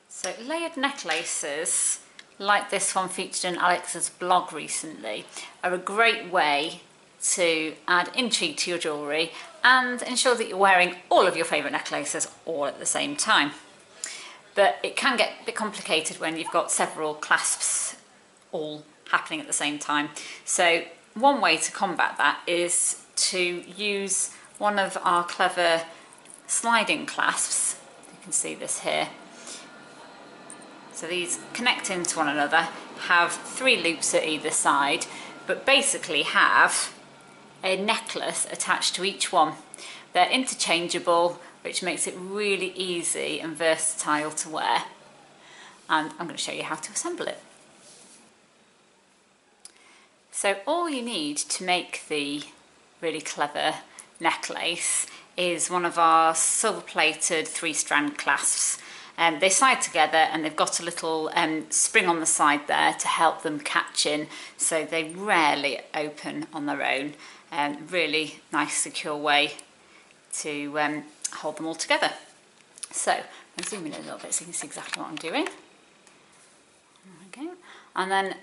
So layered necklaces, like this one featured in Alex's blog recently, are a great way to add intrigue to your jewellery and ensure that you're wearing all of your favourite necklaces all at the same time. But it can get a bit complicated when you've got several clasps all happening at the same time. So one way to combat that is to use one of our clever sliding clasps. You can see this here. So these connect into one another, have 3 loops at either side, but basically have a necklace attached to each one. They're interchangeable, which makes it really easy and versatile to wear. And I'm going to show you how to assemble it. So all you need to make the really clever necklace is one of our silver-plated 3-strand clasps. They slide together and they've got a little spring on the side there to help them catch in, so they rarely open on their own. Really nice, secure way to hold them all together. So I'm zooming in a little bit so you can see exactly what I'm doing. Okay. And then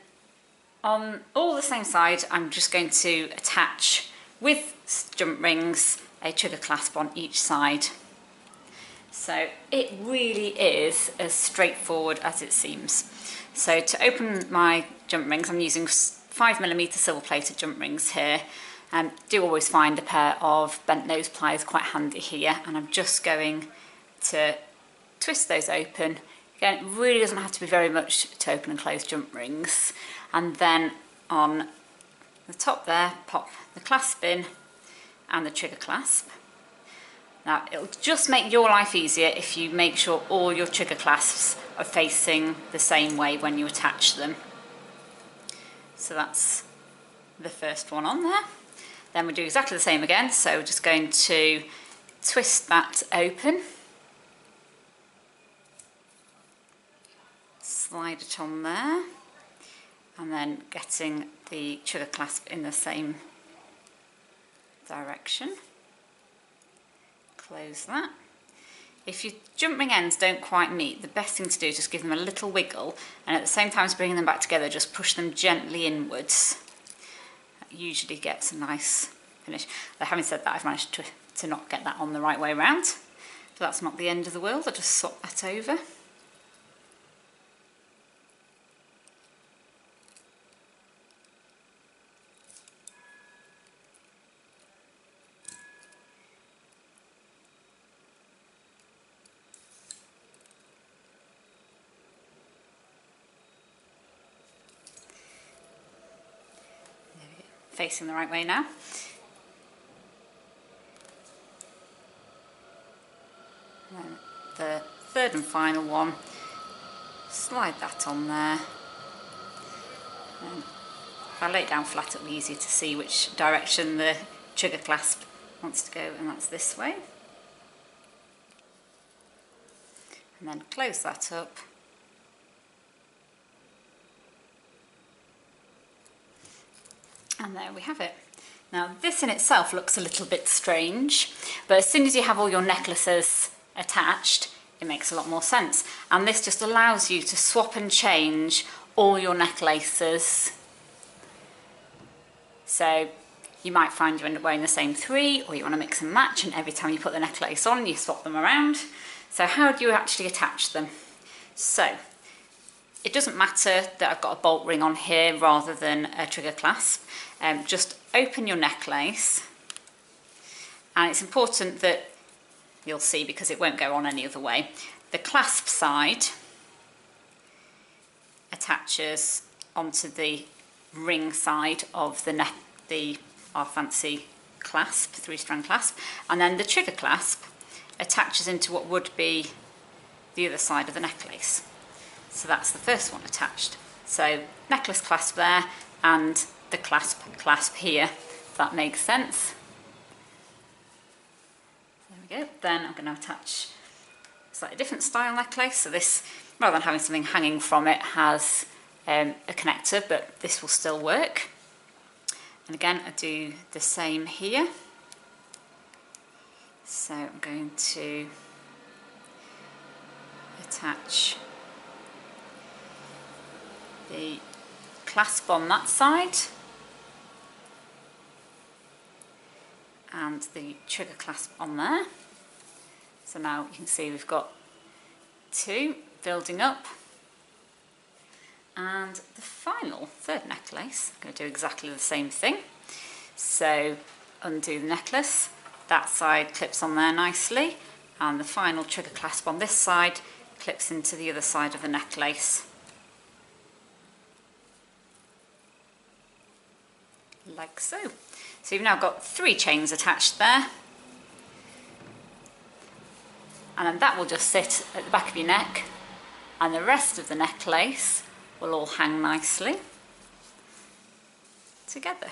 on all the same side, I'm just going to attach with jump rings a trigger clasp on each side. So it really is as straightforward as it seems. So to open my jump rings, I'm using 5mm silver-plated jump rings here. Do always find a pair of bent nose pliers quite handy here, and I'm just going to twist those open. Again, it really doesn't have to be very much to open and close jump rings. And then on the top there, pop the clasp in and the trigger clasp. Now, it'll just make your life easier if you make sure all your trigger clasps are facing the same way when you attach them. So that's the first one on there. Then we do exactly the same again, so we're just going to twist that open, slide it on there, and then getting the trigger clasp in the same direction. Close that. If your jump ring ends don't quite meet, the best thing to do is just give them a little wiggle, and at the same time as bringing them back together, just push them gently inwards. That usually gets a nice finish. But having said that, I've managed to not get that on the right way around, so that's not the end of the world. I'll just swap that over. Facing the right way now. And then the third and final one, slide that on there. And if I lay it down flat, it'll be easier to see which direction the trigger clasp wants to go, and that's this way. And then close that up. And there we have it. Now this in itself looks a little bit strange, but as soon as you have all your necklaces attached, it makes a lot more sense. And this just allows you to swap and change all your necklaces. So you might find you end up wearing the same 3, or you want to mix and match, and every time you put the necklace on, you swap them around. So how do you actually attach them? So it doesn't matter that I've got a bolt ring on here rather than a trigger clasp. Just open your necklace, and it's important that you'll see, because it won't go on any other way, the clasp side attaches onto the ring side of our fancy clasp, 3-strand clasp, and then the trigger clasp attaches into what would be the other side of the necklace. So that's the first one attached. So necklace clasp there, and the clasp here, if that makes sense. There we go. Then I'm going to attach a slightly different style necklace. So this, rather than having something hanging from it, has a connector, but this will still work. And again, I do the same here. So I'm going to attach the clasp on that side and the trigger clasp on there. So now you can see we've got two building up, and the final third necklace, I'm going to do exactly the same thing. So undo the necklace, that side clips on there nicely, and the final trigger clasp on this side clips into the other side of the necklace, like so. So you've now got 3 chains attached there, and then that will just sit at the back of your neck, and the rest of the necklace will all hang nicely together.